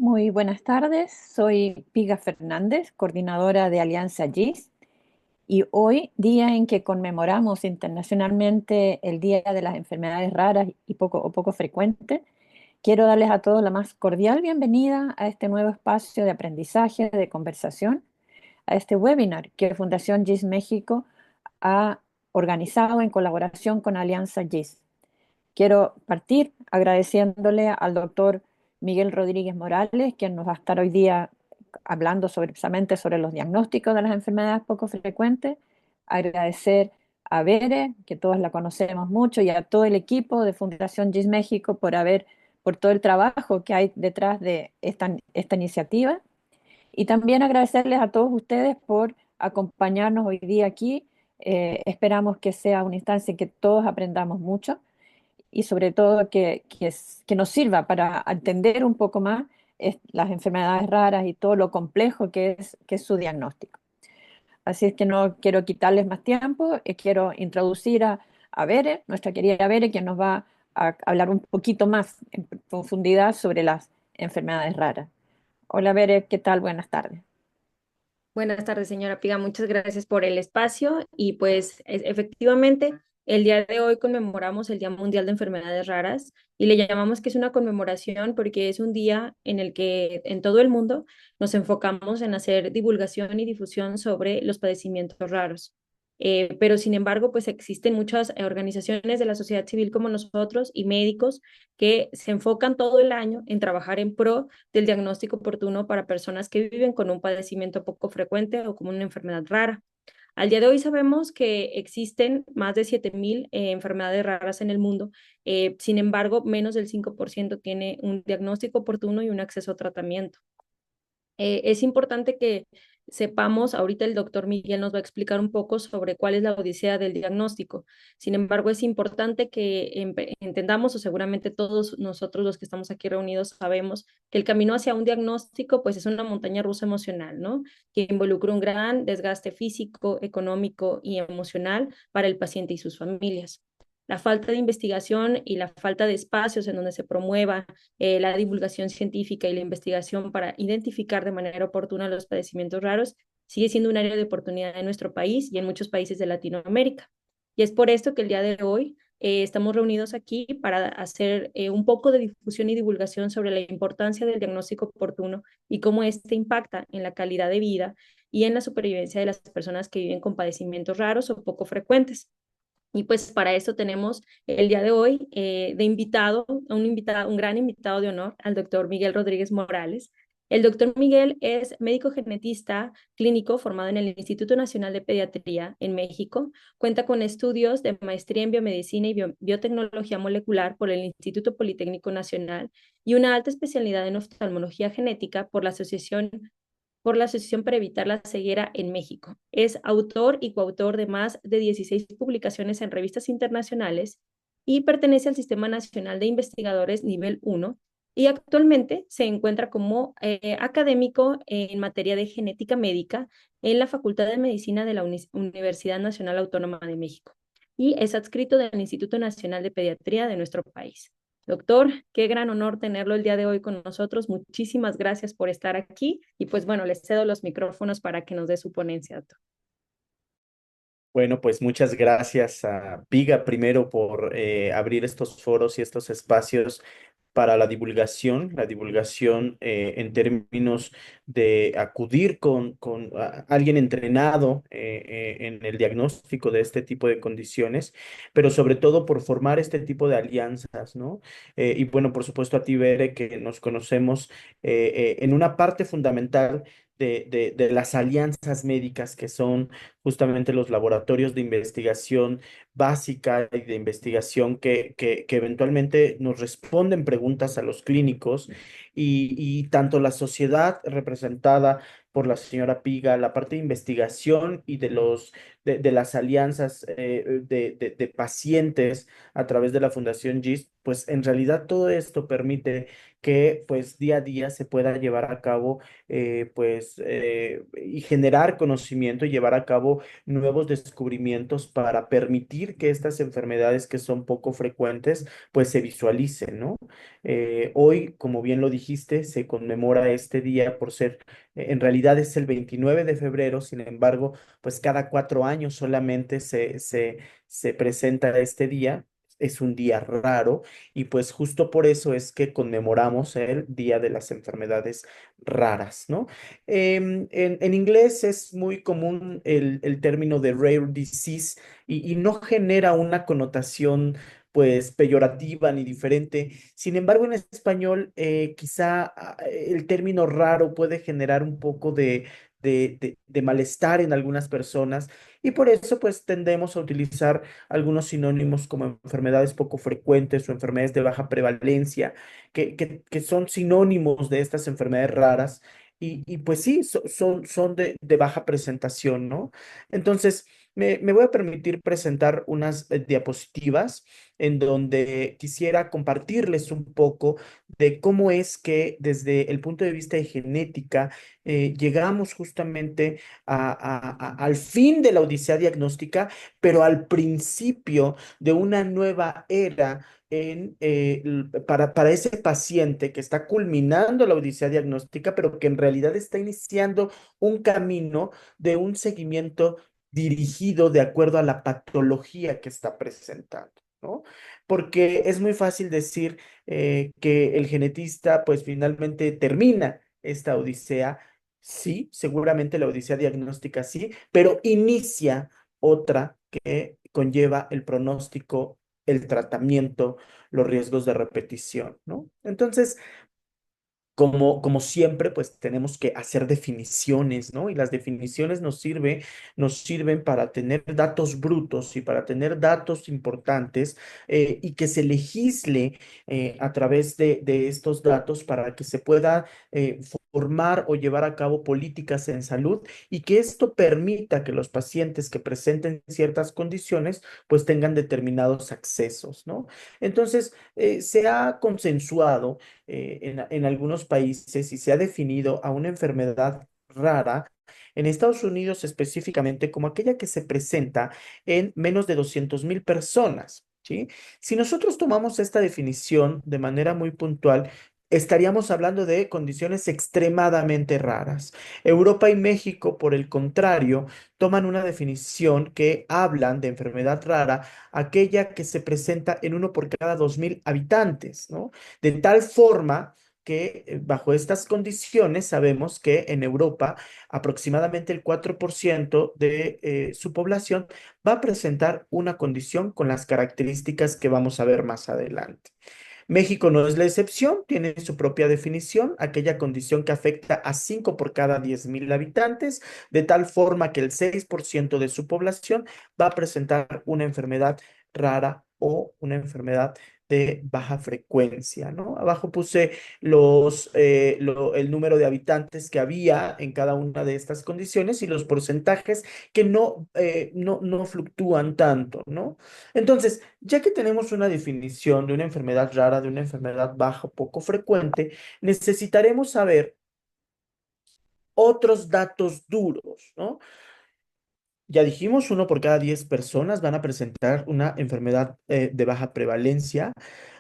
Muy buenas tardes, soy Piga Fernández, coordinadora de Alianza GIS, y hoy, día en que conmemoramos internacionalmente el Día de las Enfermedades Raras y poco frecuentes, quiero darles a todos la más cordial bienvenida a este nuevo espacio de aprendizaje, de conversación, a este webinar que Fundación GIS México ha organizado en colaboración con Alianza GIS. Quiero partir agradeciéndole al doctor Miguel Rodríguez Morales, quien nos va a estar hoy día hablando precisamente sobre los diagnósticos de las enfermedades poco frecuentes. Agradecer a Bere, que todos la conocemos mucho, y a todo el equipo de Fundación GIS México por todo el trabajo que hay detrás de esta iniciativa. Y también agradecerles a todos ustedes por acompañarnos hoy día aquí. Esperamos que sea una instancia en que todos aprendamos mucho y sobre todo que nos sirva para entender un poco más las enfermedades raras y todo lo complejo que es su diagnóstico. Así es que no quiero quitarles más tiempo, quiero introducir a Bere, nuestra querida Bere, que nos va a hablar un poquito más en profundidad sobre las enfermedades raras. Hola Bere, ¿qué tal? Buenas tardes. Buenas tardes, señora Piga. Muchas gracias por el espacio y pues efectivamente el día de hoy conmemoramos el Día Mundial de Enfermedades Raras y le llamamos que es una conmemoración porque es un día en el que en todo el mundo nos enfocamos en hacer divulgación y difusión sobre los padecimientos raros. Pero sin embargo, pues existen muchas organizaciones de la sociedad civil como nosotros y médicos que se enfocan todo el año en trabajar en pro del diagnóstico oportuno para personas que viven con un padecimiento poco frecuente o como una enfermedad rara. Al día de hoy sabemos que existen más de 7.000 enfermedades raras en el mundo. Sin embargo, menos del 5% tiene un diagnóstico oportuno y un acceso a tratamiento. Es importante que sepamos, ahorita el doctor Miguel nos va a explicar un poco sobre cuál es la odisea del diagnóstico. Sin embargo, es importante que entendamos, o seguramente todos nosotros los que estamos aquí reunidos sabemos, que el camino hacia un diagnóstico pues es una montaña rusa emocional, ¿no? Que involucra un gran desgaste físico, económico y emocional para el paciente y sus familias. La falta de investigación y la falta de espacios en donde se promueva la divulgación científica y la investigación para identificar de manera oportuna los padecimientos raros sigue siendo un área de oportunidad en nuestro país y en muchos países de Latinoamérica. Y es por esto que el día de hoy estamos reunidos aquí para hacer un poco de difusión y divulgación sobre la importancia del diagnóstico oportuno y cómo este impacta en la calidad de vida y en la supervivencia de las personas que viven con padecimientos raros o poco frecuentes. Y pues para eso tenemos el día de hoy de invitado, un gran invitado de honor, al doctor Miguel Rodríguez Morales. El doctor Miguel es médico genetista clínico formado en el Instituto Nacional de Pediatría en México. Cuenta con estudios de maestría en biomedicina y biotecnología molecular por el Instituto Politécnico Nacional y una alta especialidad en oftalmología genética por la Asociación para Evitar la Ceguera en México. Es autor y coautor de más de 16 publicaciones en revistas internacionales y pertenece al Sistema Nacional de Investigadores Nivel 1 y actualmente se encuentra como académico en materia de genética médica en la Facultad de Medicina de la Universidad Nacional Autónoma de México y es adscrito del Instituto Nacional de Pediatría de nuestro país. Doctor, qué gran honor tenerlo el día de hoy con nosotros. Muchísimas gracias por estar aquí y pues bueno, les cedo los micrófonos para que nos dé su ponencia, doctor. Bueno, pues muchas gracias a Piga primero por abrir estos foros y estos espacios para la divulgación en términos de acudir con alguien entrenado en el diagnóstico de este tipo de condiciones, pero sobre todo por formar este tipo de alianzas, ¿no? Y bueno, por supuesto a ti, Bere, que nos conocemos en una parte fundamental de las alianzas médicas que son justamente los laboratorios de investigación básica y de investigación que eventualmente nos responden preguntas a los clínicos y tanto la sociedad representada por la señora Piga, la parte de investigación y de los de las alianzas de pacientes a través de la Fundación GIST, pues en realidad todo esto permite que pues día a día se pueda llevar a cabo y generar conocimiento y llevar a cabo nuevos descubrimientos para permitir que estas enfermedades que son poco frecuentes pues se visualicen, ¿no? Hoy, como bien lo dijiste, se conmemora este día por ser, en realidad es el 29 de febrero, sin embargo, pues cada 4 años solamente se presenta este día. Es un día raro y pues justo por eso es que conmemoramos el Día de las Enfermedades Raras, ¿no? En inglés es muy común el término de rare disease y no genera una connotación pues peyorativa ni diferente. Sin embargo, en español quizá el término raro puede generar un poco de malestar en algunas personas y por eso pues tendemos a utilizar algunos sinónimos como enfermedades poco frecuentes o enfermedades de baja prevalencia, que son sinónimos de estas enfermedades raras y pues sí, son de baja presentación, ¿no? Entonces, me voy a permitir presentar unas diapositivas en donde quisiera compartirles un poco de cómo es que desde el punto de vista de genética llegamos justamente al fin de la odisea diagnóstica, pero al principio de una nueva era para ese paciente que está culminando la odisea diagnóstica, pero que en realidad está iniciando un camino de un seguimiento dirigido de acuerdo a la patología que está presentando, ¿no? Porque es muy fácil decir que el genetista pues finalmente termina esta odisea. Sí, seguramente la odisea diagnóstica sí, pero inicia otra que conlleva el pronóstico, el tratamiento, los riesgos de repetición, ¿no? Entonces, como siempre, pues tenemos que hacer definiciones, ¿no? Y las definiciones nos sirven para tener datos brutos y para tener datos importantes y que se legisle a través de estos datos para que se pueda formar o llevar a cabo políticas en salud y que esto permita que los pacientes que presenten ciertas condiciones pues tengan determinados accesos, ¿no? Entonces, se ha consensuado en algunos países y se ha definido a una enfermedad rara, en Estados Unidos específicamente, como aquella que se presenta en menos de 200,000 personas, ¿sí? Si nosotros tomamos esta definición de manera muy puntual, estaríamos hablando de condiciones extremadamente raras. Europa y México, por el contrario, toman una definición que hablan de enfermedad rara, aquella que se presenta en uno por cada 2,000 habitantes, ¿no? De tal forma que bajo estas condiciones sabemos que en Europa aproximadamente el 4% de su población va a presentar una condición con las características que vamos a ver más adelante. México no es la excepción, tiene su propia definición, aquella condición que afecta a 5 por cada 10,000 habitantes, de tal forma que el 6% de su población va a presentar una enfermedad rara o una enfermedad de baja frecuencia, ¿no? Abajo puse el número de habitantes que había en cada una de estas condiciones y los porcentajes que no fluctúan tanto, ¿no? Entonces, ya que tenemos una definición de una enfermedad rara, de una enfermedad baja, poco frecuente, necesitaremos saber otros datos duros, ¿no? Ya dijimos, uno por cada 10 personas van a presentar una enfermedad de baja prevalencia.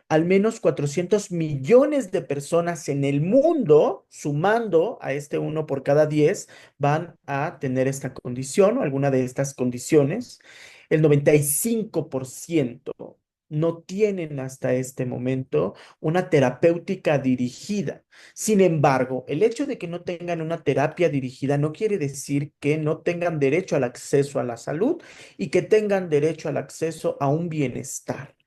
Al menos 400 millones de personas en el mundo, sumando a este uno por cada 10, van a tener esta condición o alguna de estas condiciones. El 95% no tienen hasta este momento una terapéutica dirigida. Sin embargo, el hecho de que no tengan una terapia dirigida no quiere decir que no tengan derecho al acceso a la salud y que tengan derecho al acceso a un bienestar.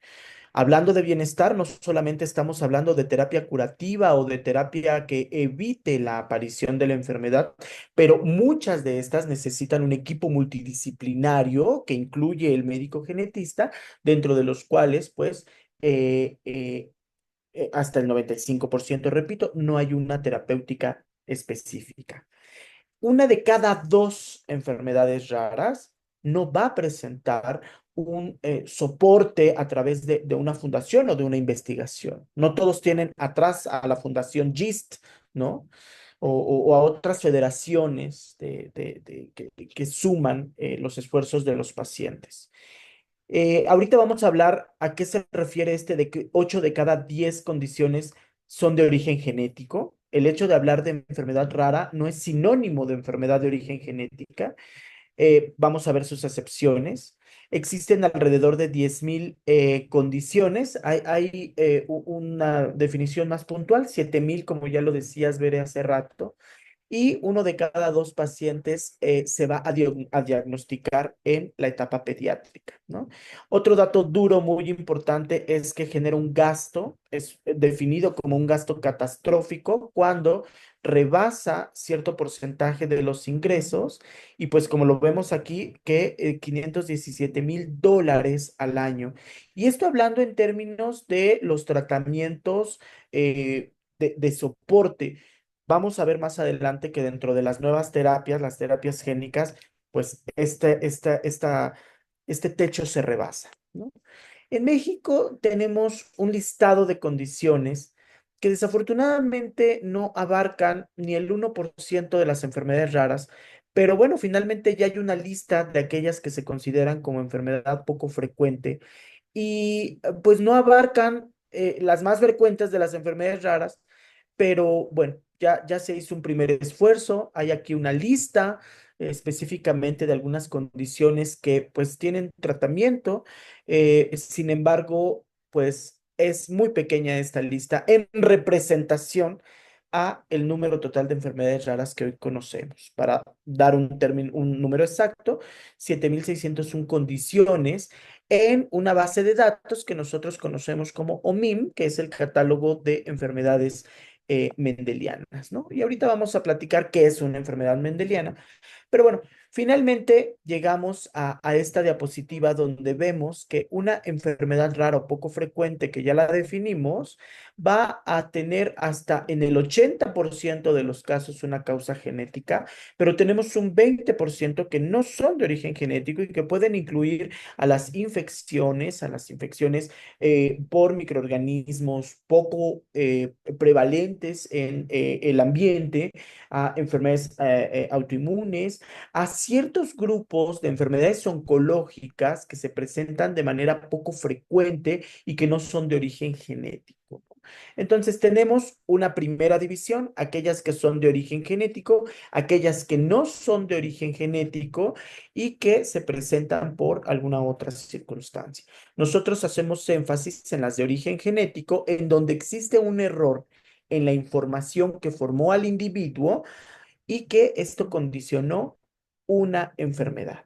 Hablando de bienestar, no solamente estamos hablando de terapia curativa o de terapia que evite la aparición de la enfermedad, pero muchas de estas necesitan un equipo multidisciplinario que incluye el médico genetista, dentro de los cuales, pues, hasta el 95%, repito, no hay una terapéutica específica. Una de cada dos enfermedades raras no va a presentar un soporte a través de una fundación o de una investigación. No todos tienen atrás a la fundación GIST, ¿no? O a otras federaciones que suman los esfuerzos de los pacientes. Ahorita vamos a hablar a qué se refiere este de que 8 de cada 10 condiciones son de origen genético. El hecho de hablar de enfermedad rara no es sinónimo de enfermedad de origen genética. Vamos a ver sus excepciones. Existen alrededor de 10.000 condiciones. Hay una definición más puntual, 7.000, como ya lo decías, Veré, hace rato, y uno de cada dos pacientes se va a diagnosticar en la etapa pediátrica, ¿no? Otro dato duro muy importante es que genera un gasto, es definido como un gasto catastrófico cuando rebasa cierto porcentaje de los ingresos y pues como lo vemos aquí, que $517,000 al año. Y esto hablando en términos de los tratamientos de soporte. Vamos a ver más adelante que dentro de las nuevas terapias, las terapias génicas, pues este techo se rebasa, ¿no? En México tenemos un listado de condiciones que desafortunadamente no abarcan ni el 1% de las enfermedades raras, pero bueno, finalmente ya hay una lista de aquellas que se consideran como enfermedad poco frecuente y pues no abarcan las más frecuentes de las enfermedades raras, pero bueno, ya se hizo un primer esfuerzo. Hay aquí una lista específicamente de algunas condiciones que pues tienen tratamiento. Sin embargo, pues es muy pequeña esta lista en representación a el número total de enfermedades raras que hoy conocemos. Para dar un término, un número exacto, 7.601 condiciones en una base de datos que nosotros conocemos como OMIM, que es el catálogo de enfermedades mendelianas, ¿no? Y ahorita vamos a platicar qué es una enfermedad mendeliana. Pero bueno, finalmente llegamos a esta diapositiva donde vemos que una enfermedad rara o poco frecuente, que ya la definimos, va a tener hasta en el 80% de los casos una causa genética, pero tenemos un 20% que no son de origen genético y que pueden incluir a las infecciones por microorganismos poco prevalentes en el ambiente, a enfermedades autoinmunes, a ciertos grupos de enfermedades oncológicas que se presentan de manera poco frecuente y que no son de origen genético. Entonces tenemos una primera división, aquellas que son de origen genético, aquellas que no son de origen genético y que se presentan por alguna otra circunstancia. Nosotros hacemos énfasis en las de origen genético, en donde existe un error en la información que formó al individuo y que esto condicionó una enfermedad.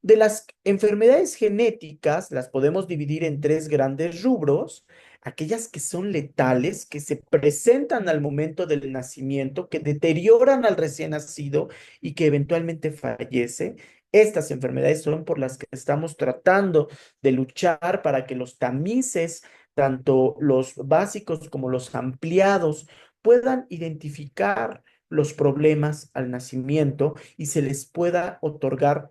De las enfermedades genéticas, las podemos dividir en tres grandes rubros: aquellas que son letales, que se presentan al momento del nacimiento, que deterioran al recién nacido y que eventualmente fallece. Estas enfermedades son por las que estamos tratando de luchar para que los tamices, tanto los básicos como los ampliados, puedan identificar los problemas al nacimiento y se les pueda otorgar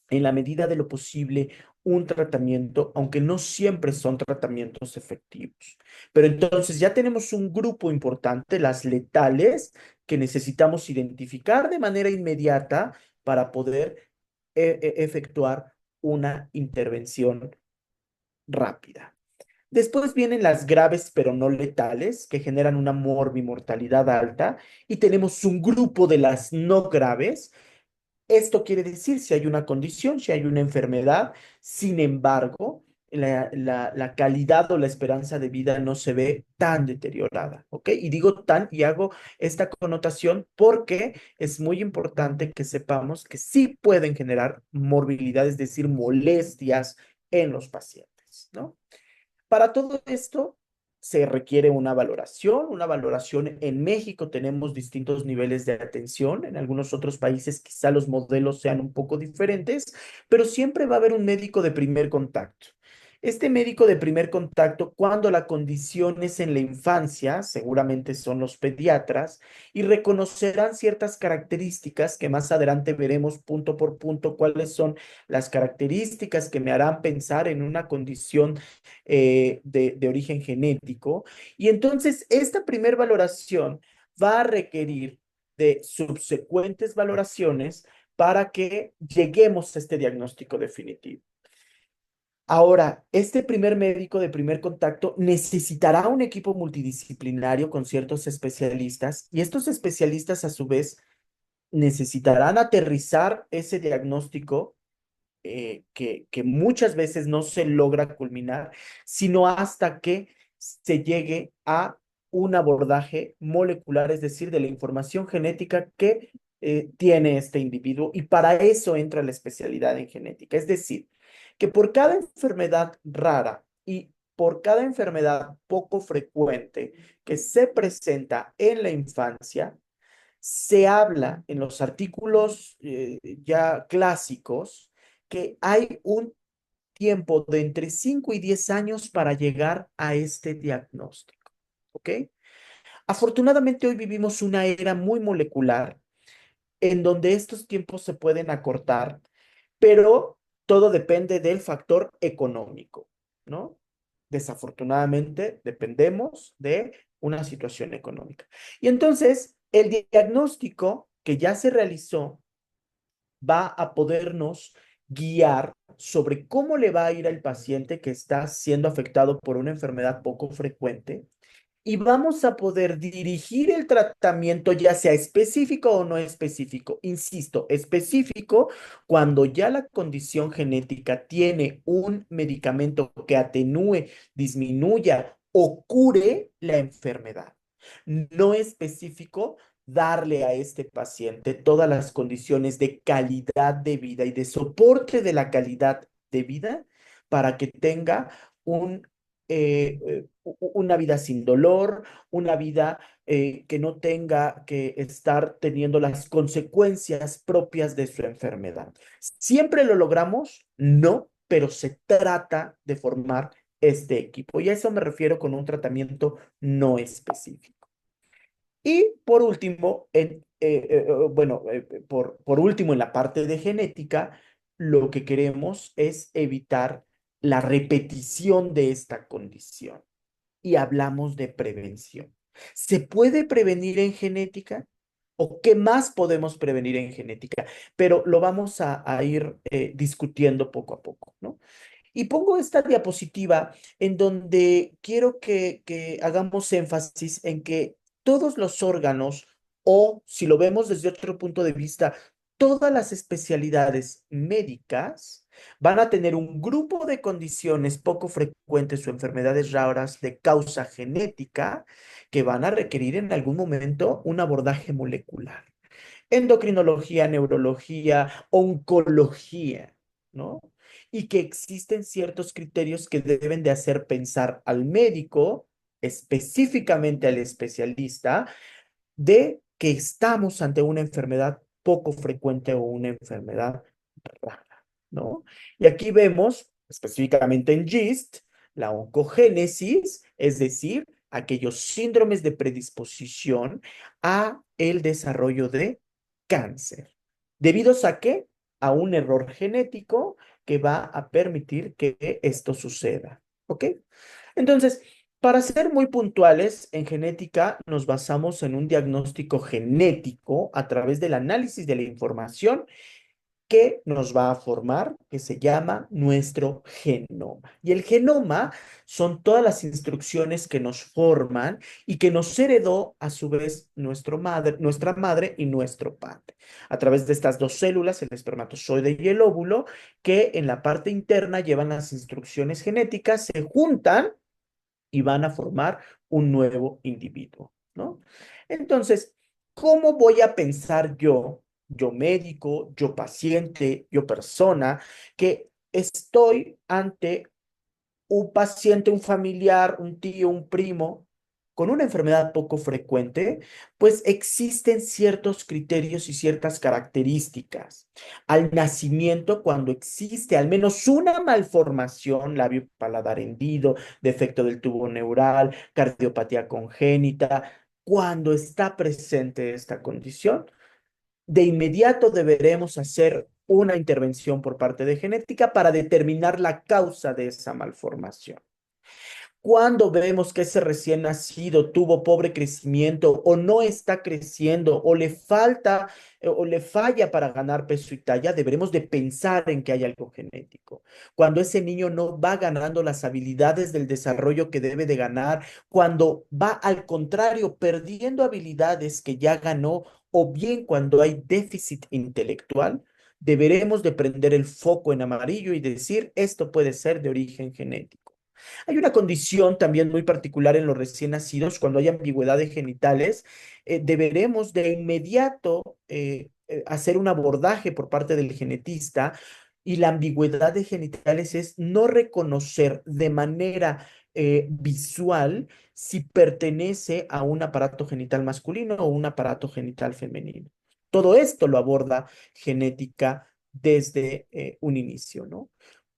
en la medida de lo posible un tratamiento, aunque no siempre son tratamientos efectivos. Pero entonces ya tenemos un grupo importante, las letales, que necesitamos identificar de manera inmediata para poder efectuar una intervención rápida. Después vienen las graves pero no letales, que generan una morbimortalidad alta, y tenemos un grupo de las no graves. Esto quiere decir si hay una condición, si hay una enfermedad, sin embargo, la calidad o la esperanza de vida no se ve tan deteriorada, ¿ok? Y digo tan y hago esta connotación porque es muy importante que sepamos que sí pueden generar morbilidad, es decir, molestias en los pacientes, ¿no? Para todo esto se requiere una valoración. Una valoración en México tenemos distintos niveles de atención. En algunos otros países quizá los modelos sean un poco diferentes, pero siempre va a haber un médico de primer contacto. Este médico de primer contacto, cuando la condición es en la infancia, seguramente son los pediatras, y reconocerán ciertas características que más adelante veremos punto por punto cuáles son las características que me harán pensar en una condición de origen genético. Y entonces esta primer valoración va a requerir de subsecuentes valoraciones para que lleguemos a este diagnóstico definitivo. Ahora, este primer médico de primer contacto necesitará un equipo multidisciplinario con ciertos especialistas y estos especialistas a su vez necesitarán aterrizar ese diagnóstico que muchas veces no se logra culminar, sino hasta que se llegue a un abordaje molecular, es decir, de la información genética que tiene este individuo. Y para eso entra la especialidad en genética. Es decir, que por cada enfermedad rara y por cada enfermedad poco frecuente que se presenta en la infancia, se habla en los artículos ya clásicos que hay un tiempo de entre 5 y 10 años para llegar a este diagnóstico. ¿Ok? Afortunadamente hoy vivimos una era muy molecular en donde estos tiempos se pueden acortar, pero todo depende del factor económico, ¿no? Desafortunadamente dependemos de una situación económica. Y entonces, el diagnóstico que ya se realizó va a podernos guiar sobre cómo le va a ir al paciente que está siendo afectado por una enfermedad poco frecuente y vamos a poder dirigir el tratamiento ya sea específico o no específico. Insisto, específico cuando ya la condición genética tiene un medicamento que atenúe, disminuya o cure la enfermedad. No específico darle a este paciente todas las condiciones de calidad de vida y de soporte de la calidad de vida para que tenga un una vida sin dolor, una vida que no tenga que estar teniendo las consecuencias propias de su enfermedad. ¿Siempre lo logramos? No, pero se trata de formar este equipo. Y a eso me refiero con un tratamiento no específico. Y por último, por último, en la parte de genética, lo que queremos es evitar la repetición de esta condición y hablamos de prevención. ¿Se puede prevenir en genética? ¿O qué más podemos prevenir en genética? Pero lo vamos a ir discutiendo poco a poco, ¿no? Y pongo esta diapositiva en donde quiero que hagamos énfasis en que todos los órganos, o si lo vemos desde otro punto de vista, todas las especialidades médicas van a tener un grupo de condiciones poco frecuentes o enfermedades raras de causa genética que van a requerir en algún momento un abordaje molecular. Endocrinología, neurología, oncología, ¿no? Y que existen ciertos criterios que deben de hacer pensar al médico, específicamente al especialista, de que estamos ante una enfermedad poco frecuente o una enfermedad rara, ¿no? Y aquí vemos, específicamente en GIST, la oncogénesis, es decir, aquellos síndromes de predisposición a el desarrollo de cáncer. ¿Debido a qué? A un error genético que va a permitir que esto suceda, ¿ok? Entonces, para ser muy puntuales, en genética nos basamos en un diagnóstico genético a través del análisis de la información que nos va a formar, que se llama nuestro genoma. Y el genoma son todas las instrucciones que nos forman y que nos heredó a su vez nuestra madre y nuestro padre. A través de estas dos células, el espermatozoide y el óvulo, que en la parte interna llevan las instrucciones genéticas, se juntan y van a formar un nuevo individuo, ¿no? Entonces, ¿cómo voy a pensar yo médico, yo paciente, yo persona, que estoy ante un paciente, un familiar, un tío, un primo con una enfermedad poco frecuente, pues existen ciertos criterios y ciertas características. Al nacimiento, cuando existe al menos una malformación, labio paladar hendido, defecto del tubo neural, cardiopatía congénita, cuando está presente esta condición, de inmediato deberemos hacer una intervención por parte de genética para determinar la causa de esa malformación. Cuando vemos que ese recién nacido tuvo pobre crecimiento o no está creciendo o le falta o le falla para ganar peso y talla, deberemos de pensar en que hay algo genético. Cuando ese niño no va ganando las habilidades del desarrollo que debe de ganar, cuando va al contrario perdiendo habilidades que ya ganó o bien cuando hay déficit intelectual, deberemos de prender el foco en amarillo y decir, esto puede ser de origen genético. Hay una condición también muy particular en los recién nacidos, cuando hay ambigüedad de genitales, deberemos de inmediato hacer un abordaje por parte del genetista y la ambigüedad de genitales es no reconocer de manera visual si pertenece a un aparato genital masculino o un aparato genital femenino. Todo esto lo aborda genética desde un inicio, ¿no?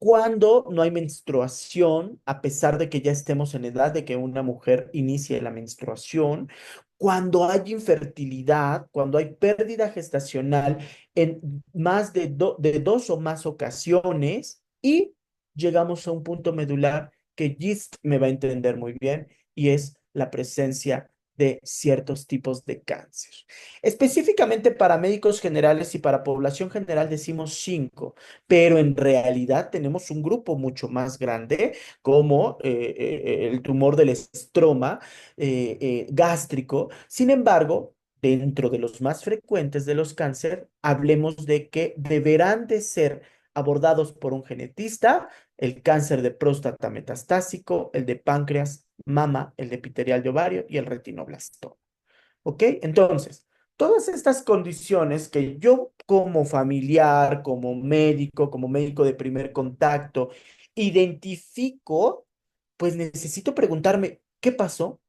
Cuando no hay menstruación, a pesar de que ya estemos en edad de que una mujer inicie la menstruación, cuando hay infertilidad, cuando hay pérdida gestacional en más de dos o más ocasiones y llegamos a un punto medular que Gist me va a entender muy bien y es la presencia de ciertos tipos de cáncer. Específicamente para médicos generales y para población general decimos 5, pero en realidad tenemos un grupo mucho más grande como el tumor del estroma gástrico. Sin embargo, dentro de los más frecuentes de los cáncer, hablemos de que deberán de ser abordados por un genetista, el cáncer de próstata metastásico, el de páncreas, mama, el de epitelial de ovario y el retinoblastoma. ¿Ok? Entonces, todas estas condiciones que yo como familiar, como médico de primer contacto, identifico, pues necesito preguntarme, ¿qué pasó?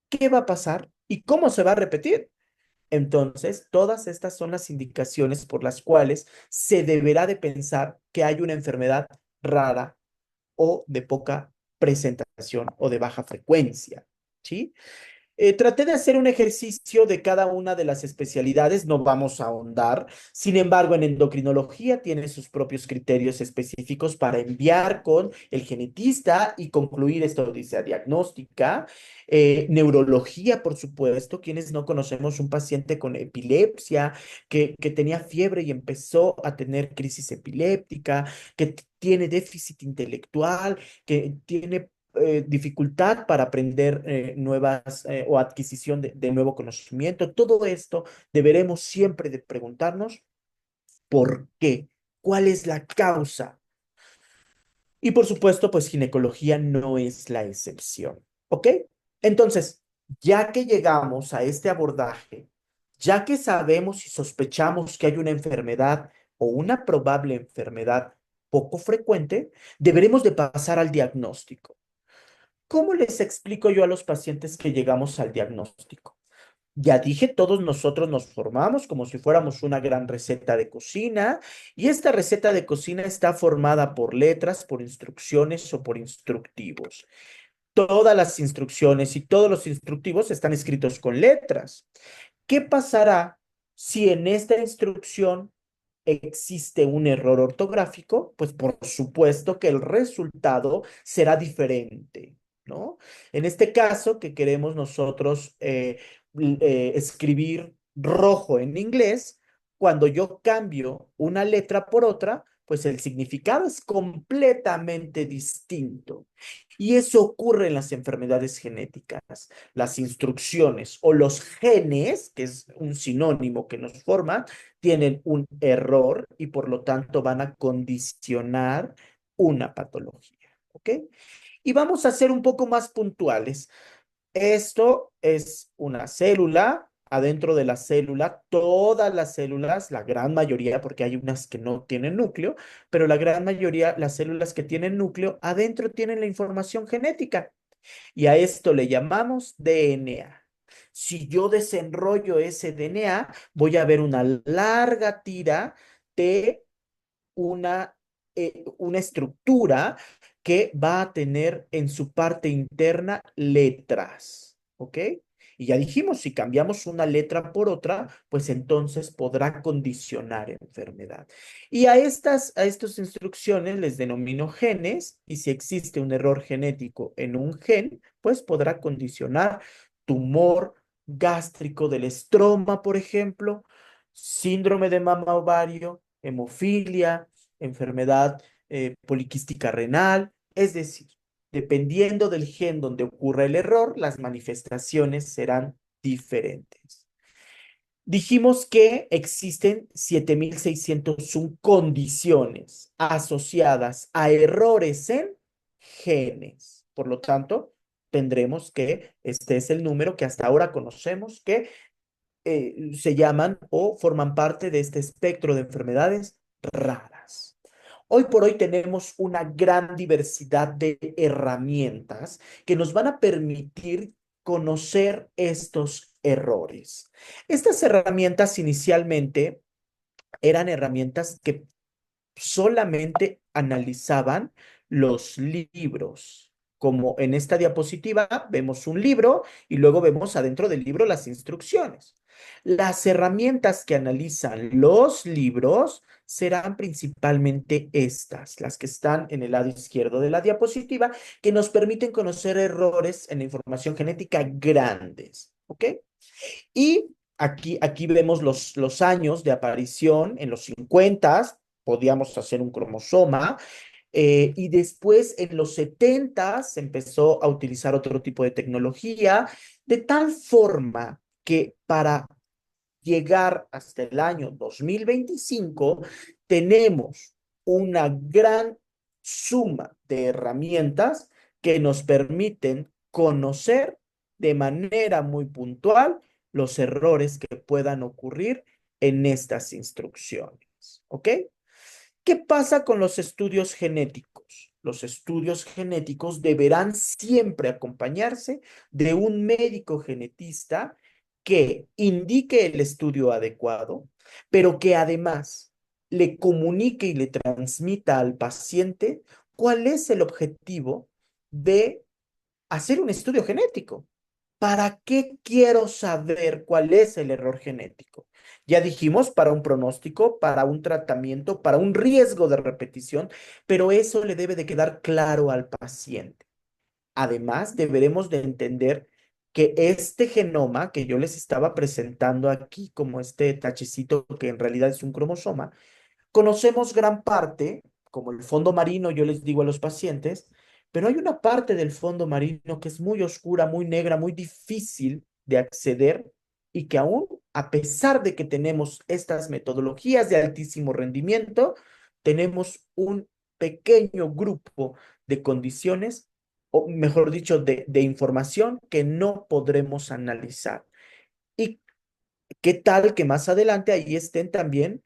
¿Qué va a pasar? ¿Y cómo se va a repetir? Entonces, todas estas son las indicaciones por las cuales se deberá de pensar que hay una enfermedad rara o de poca presentación o de baja frecuencia, ¿sí? Traté de hacer un ejercicio de cada una de las especialidades, no vamos a ahondar. Sin embargo, en endocrinología tiene sus propios criterios específicos para enviar con el genetista y concluir esta odisea diagnóstica. Neurología, por supuesto, quienes no conocemos un paciente con epilepsia que tenía fiebre y empezó a tener crisis epiléptica, que tiene déficit intelectual, que tiene dificultad para aprender nuevas o adquisición de nuevo conocimiento. Todo esto deberemos siempre de preguntarnos por qué, cuál es la causa. Y por supuesto, pues ginecología no es la excepción. ¿Ok? Entonces, ya que llegamos a este abordaje, ya que sabemos y sospechamos que hay una enfermedad o una probable enfermedad poco frecuente, deberemos de pasar al diagnóstico. ¿Cómo les explico yo a los pacientes que llegamos al diagnóstico? Ya dije, todos nosotros nos formamos como si fuéramos una gran receta de cocina y esta receta de cocina está formada por letras, por instrucciones o por instructivos. Todas las instrucciones y todos los instructivos están escritos con letras. ¿Qué pasará si en esta instrucción existe un error ortográfico? Pues por supuesto que el resultado será diferente, ¿no? En este caso, que queremos nosotros escribir rojo en inglés, cuando yo cambio una letra por otra, pues el significado es completamente distinto. Y eso ocurre en las enfermedades genéticas. Las instrucciones o los genes, que es un sinónimo que nos forma, tienen un error y por lo tanto van a condicionar una patología. ¿Ok? Y vamos a ser un poco más puntuales. Esto es una célula. Adentro de la célula, todas las células, la gran mayoría, porque hay unas que no tienen núcleo, pero la gran mayoría, las células que tienen núcleo, adentro tienen la información genética. Y a esto le llamamos DNA. Si yo desenrollo ese DNA, voy a ver una larga tira de una estructura que va a tener en su parte interna letras, ¿ok? Y ya dijimos, si cambiamos una letra por otra, pues entonces podrá condicionar enfermedad. Y a estas instrucciones les denomino genes, y si existe un error genético en un gen, pues podrá condicionar tumor gástrico del estroma, por ejemplo, síndrome de mama ovario, hemofilia, enfermedad poliquística renal, es decir, dependiendo del gen donde ocurra el error, las manifestaciones serán diferentes. Dijimos que existen 7.601 condiciones asociadas a errores en genes. Por lo tanto, tendremos que este es el número que hasta ahora conocemos que se llaman o forman parte de este espectro de enfermedades raras. Hoy por hoy tenemos una gran diversidad de herramientas que nos van a permitir conocer estos errores. Estas herramientas inicialmente eran herramientas que solamente analizaban los libros. Como en esta diapositiva vemos un libro y luego vemos adentro del libro las instrucciones. Las herramientas que analizan los libros serán principalmente estas, las que están en el lado izquierdo de la diapositiva, que nos permiten conocer errores en la información genética grandes. ¿Ok? Y aquí vemos los años de aparición en los 50, podíamos hacer un cromosoma, y después en los 70 se empezó a utilizar otro tipo de tecnología, de tal forma que para llegar hasta el año 2025 tenemos una gran suma de herramientas que nos permiten conocer de manera muy puntual los errores que puedan ocurrir en estas instrucciones. ¿Ok? ¿Qué pasa con los estudios genéticos? Los estudios genéticos deberán siempre acompañarse de un médico genetista que indique el estudio adecuado, pero que además le comunique y le transmita al paciente cuál es el objetivo de hacer un estudio genético. ¿Para qué quiero saber cuál es el error genético? Ya dijimos, para un pronóstico, para un tratamiento, para un riesgo de repetición, pero eso le debe de quedar claro al paciente. Además, deberemos de entender que este genoma que yo les estaba presentando aquí como este tachecito que en realidad es un cromosoma, conocemos gran parte, como el fondo marino, yo les digo a los pacientes, pero hay una parte del fondo marino que es muy oscura, muy negra, muy difícil de acceder y que aún, a pesar de que tenemos estas metodologías de altísimo rendimiento, tenemos un pequeño grupo de condiciones, o mejor dicho, de información que no podremos analizar. ¿Y qué tal que más adelante ahí estén también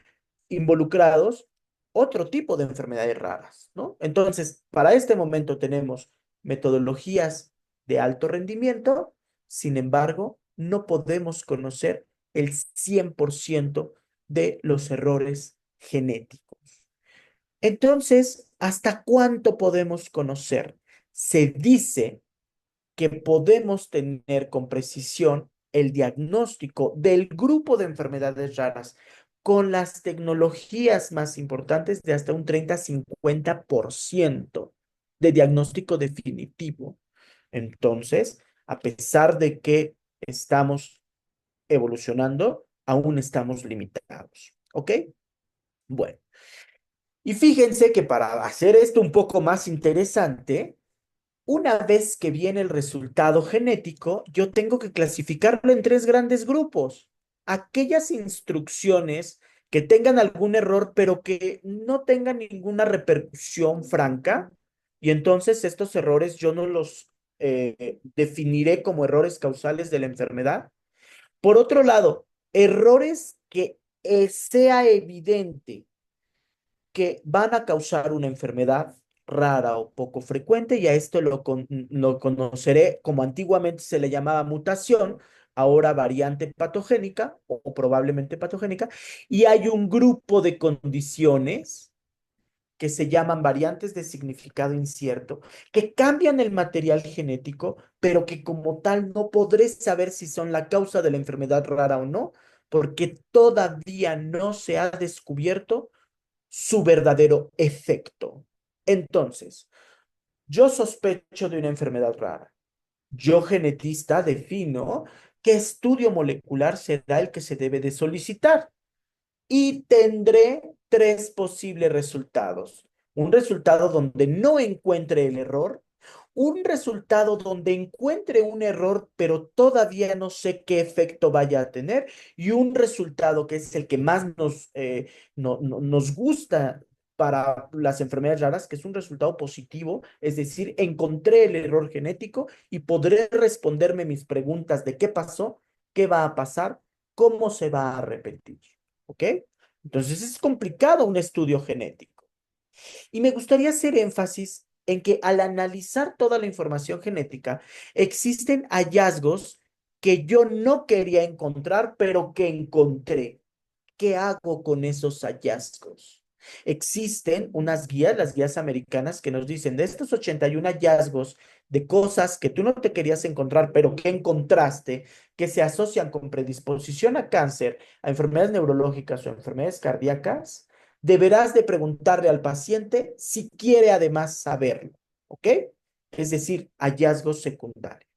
involucrados otro tipo de enfermedades raras, ¿no? Entonces, para este momento tenemos metodologías de alto rendimiento, sin embargo, no podemos conocer el 100% de los errores genéticos. Entonces, ¿hasta cuánto podemos conocer? Se dice que podemos tener con precisión el diagnóstico del grupo de enfermedades raras con las tecnologías más importantes de hasta un 30-50% de diagnóstico definitivo. Entonces, a pesar de que estamos evolucionando, aún estamos limitados. ¿Ok? Bueno, y fíjense que para hacer esto un poco más interesante, una vez que viene el resultado genético, yo tengo que clasificarlo en tres grandes grupos. Aquellas instrucciones que tengan algún error, pero que no tengan ninguna repercusión franca, y entonces estos errores yo no los definiré como errores causales de la enfermedad. Por otro lado, errores que sea evidente que van a causar una enfermedad, rara o poco frecuente, y a esto lo conoceré como antiguamente se le llamaba mutación, ahora variante patogénica o probablemente patogénica, y hay un grupo de condiciones que se llaman variantes de significado incierto, que cambian el material genético, pero que como tal no podré saber si son la causa de la enfermedad rara o no, porque todavía no se ha descubierto su verdadero efecto. Entonces, yo sospecho de una enfermedad rara. Yo, genetista, defino qué estudio molecular será el que se debe de solicitar y tendré tres posibles resultados. Un resultado donde no encuentre el error, un resultado donde encuentre un error, pero todavía no sé qué efecto vaya a tener, y un resultado que es el que más nos gusta para las enfermedades raras, que es un resultado positivo, es decir, encontré el error genético y podré responderme mis preguntas de qué pasó, qué va a pasar, cómo se va a repetir. ¿Ok? Entonces es complicado un estudio genético. Y me gustaría hacer énfasis en que al analizar toda la información genética, existen hallazgos que yo no quería encontrar, pero que encontré. ¿Qué hago con esos hallazgos? Existen unas guías, las guías americanas, que nos dicen de estos 81 hallazgos de cosas que tú no te querías encontrar, pero que encontraste, que se asocian con predisposición a cáncer, a enfermedades neurológicas o enfermedades cardíacas, deberás de preguntarle al paciente si quiere además saberlo, ¿ok? Es decir, hallazgos secundarios.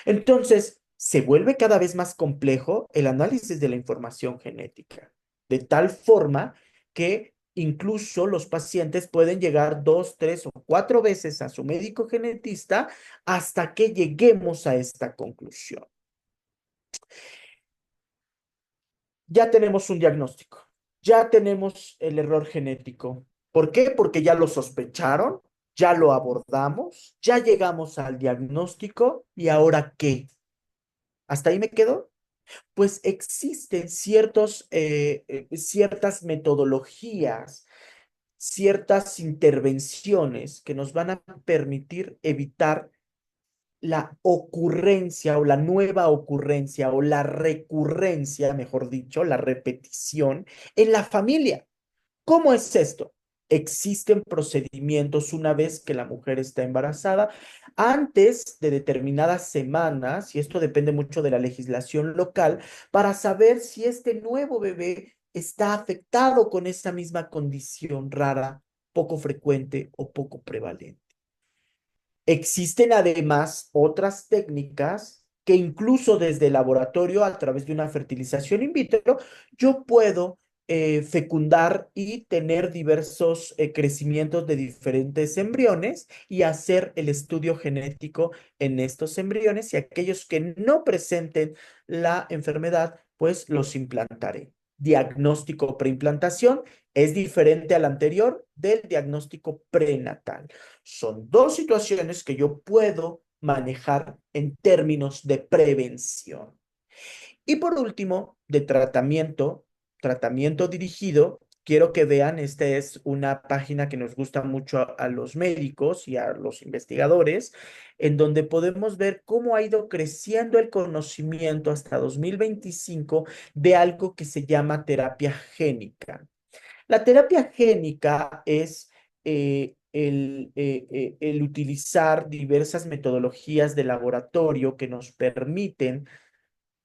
Entonces, se vuelve cada vez más complejo el análisis de la información genética, de tal forma que incluso los pacientes pueden llegar 2, 3 o 4 veces a su médico genetista hasta que lleguemos a esta conclusión. Ya tenemos un diagnóstico, ya tenemos el error genético. ¿Por qué? Porque ya lo sospecharon, ya lo abordamos, ya llegamos al diagnóstico y ahora ¿qué? ¿Hasta ahí me quedo? Pues existen ciertas metodologías, ciertas intervenciones que nos van a permitir evitar la ocurrencia o la nueva ocurrencia o la recurrencia, mejor dicho, la repetición en la familia. ¿Cómo es esto? Existen procedimientos una vez que la mujer está embarazada, antes de determinadas semanas, y esto depende mucho de la legislación local, para saber si este nuevo bebé está afectado con esa misma condición rara, poco frecuente o poco prevalente. Existen además otras técnicas que incluso desde el laboratorio, a través de una fertilización in vitro, yo puedo fecundar y tener diversos crecimientos de diferentes embriones y hacer el estudio genético en estos embriones, y aquellos que no presenten la enfermedad, pues los implantaré. Diagnóstico preimplantación es diferente al anterior del diagnóstico prenatal. Son dos situaciones que yo puedo manejar en términos de prevención. Y por último, de tratamiento dirigido, quiero que vean, esta es una página que nos gusta mucho a los médicos y a los investigadores, en donde podemos ver cómo ha ido creciendo el conocimiento hasta 2025 de algo que se llama terapia génica. La terapia génica es el utilizar diversas metodologías de laboratorio que nos permiten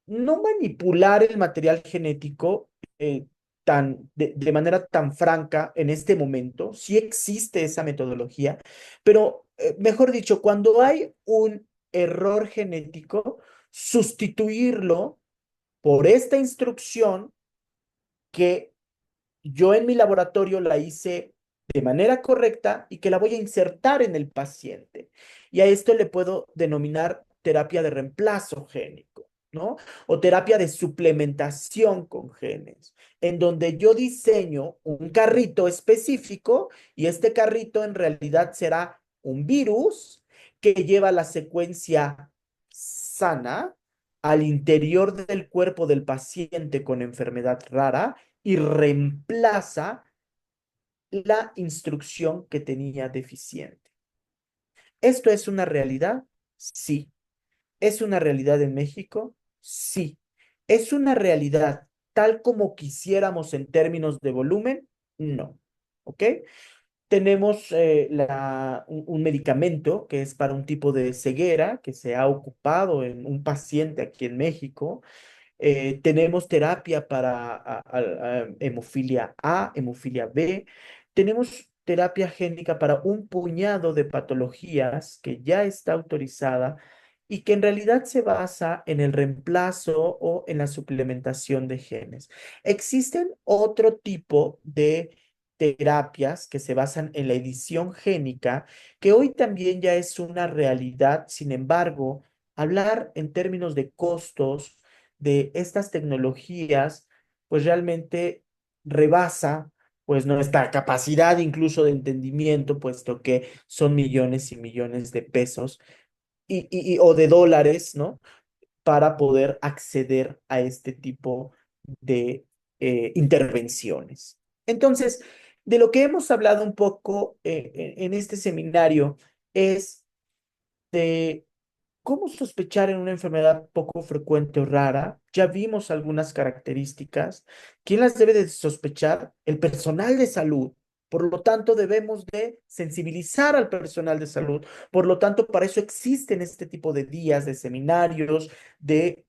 no manipular el material genético de manera tan franca en este momento. Sí existe esa metodología, pero mejor dicho, cuando hay un error genético, sustituirlo por esta instrucción que yo en mi laboratorio la hice de manera correcta y que la voy a insertar en el paciente. Y a esto le puedo denominar terapia de reemplazo génico, ¿no? O terapia de suplementación con genes, en donde yo diseño un carrito específico, y este carrito en realidad será un virus que lleva la secuencia sana al interior del cuerpo del paciente con enfermedad rara y reemplaza la instrucción que tenía deficiente. ¿Esto es una realidad? Sí. ¿Es una realidad en México? Sí. ¿Es una realidad tal como quisiéramos en términos de volumen? No. ¿Ok? Tenemos un medicamento que es para un tipo de ceguera que se ha ocupado en un paciente aquí en México. Tenemos terapia para hemofilia A, hemofilia B. Tenemos terapia génica para un puñado de patologías que ya está autorizada y que en realidad se basa en el reemplazo o en la suplementación de genes. Existen otro tipo de terapias que se basan en la edición génica, que hoy también ya es una realidad. Sin embargo, hablar en términos de costos de estas tecnologías, pues realmente rebasa pues nuestra capacidad incluso de entendimiento, puesto que son millones y millones de pesos o de dólares, ¿no? Para poder acceder a este tipo de intervenciones. Entonces, de lo que hemos hablado un poco en este seminario es de ¿cómo sospechar en una enfermedad poco frecuente o rara? Ya vimos algunas características. ¿Quién las debe de sospechar? El personal de salud. Por lo tanto, debemos de sensibilizar al personal de salud. Por lo tanto, para eso existen este tipo de días, de seminarios, de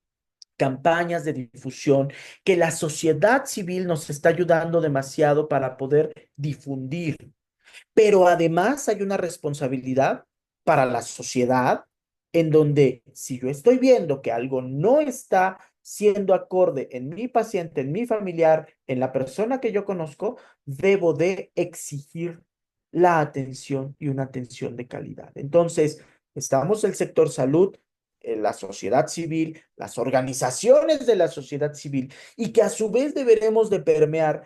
campañas de difusión, que la sociedad civil nos está ayudando demasiado para poder difundir, pero además hay una responsabilidad para la sociedad en donde si yo estoy viendo que algo no está siendo acorde en mi paciente, en mi familiar, en la persona que yo conozco, debo de exigir la atención y una atención de calidad. Entonces, estamos el sector salud, la sociedad civil, las organizaciones de la sociedad civil y que a su vez deberemos de permear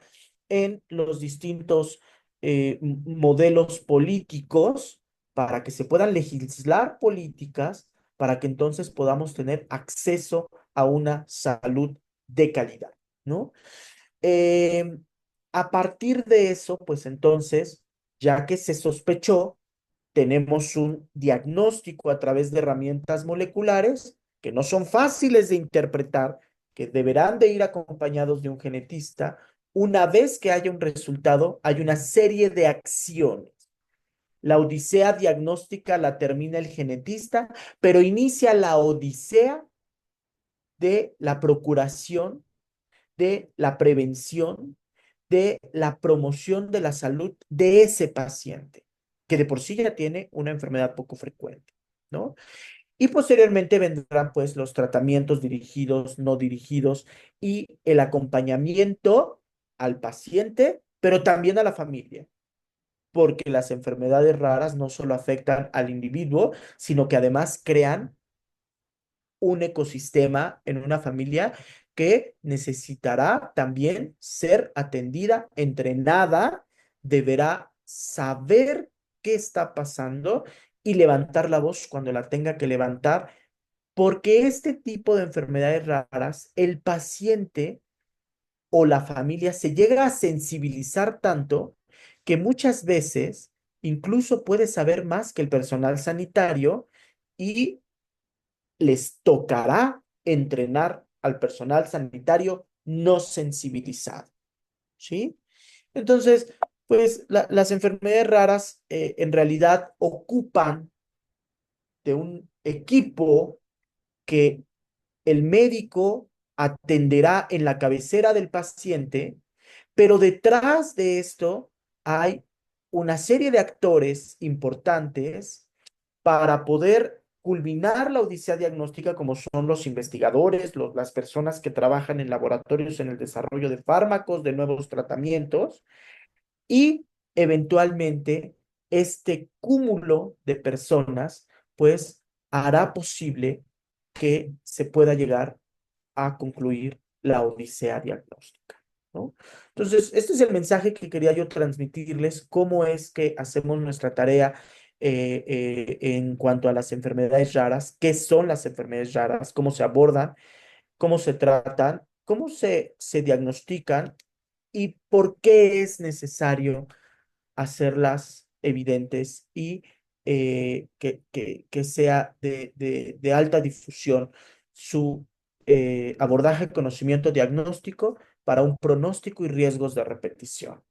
en los distintos modelos políticos para que se puedan legislar políticas para que entonces podamos tener acceso a una salud de calidad, ¿no? Eh, a partir de eso, pues entonces, ya que se sospechó, tenemos un diagnóstico a través de herramientas moleculares que no son fáciles de interpretar, que deberán de ir acompañados de un genetista. Una vez que haya un resultado, hay una serie de acciones. La odisea diagnóstica la termina el genetista, pero inicia la odisea de la procuración, de la prevención, de la promoción de la salud de ese paciente, que de por sí ya tiene una enfermedad poco frecuente, ¿no? Y posteriormente vendrán pues los tratamientos dirigidos, no dirigidos y el acompañamiento al paciente, pero también a la familia, porque las enfermedades raras no solo afectan al individuo, sino que además crean un ecosistema en una familia que necesitará también ser atendida, entrenada, deberá saber qué está pasando y levantar la voz cuando la tenga que levantar, porque este tipo de enfermedades raras, el paciente o la familia se llega a sensibilizar tanto que muchas veces incluso puede saber más que el personal sanitario y les tocará entrenar al personal sanitario no sensibilizado, ¿sí? Entonces, pues las enfermedades raras en realidad ocupan de un equipo que el médico atenderá en la cabecera del paciente, pero detrás de esto hay una serie de actores importantes para poder culminar la odisea diagnóstica, como son los investigadores, las personas que trabajan en laboratorios en el desarrollo de fármacos, de nuevos tratamientos, y eventualmente este cúmulo de personas, pues hará posible que se pueda llegar a concluir la odisea diagnóstica, ¿no? Entonces, este es el mensaje que quería yo transmitirles, cómo es que hacemos nuestra tarea en cuanto a las enfermedades raras, qué son las enfermedades raras, cómo se abordan, cómo se tratan, cómo se diagnostican y por qué es necesario hacerlas evidentes y que sea de alta difusión su abordaje, conocimiento diagnóstico para un pronóstico y riesgos de repetición.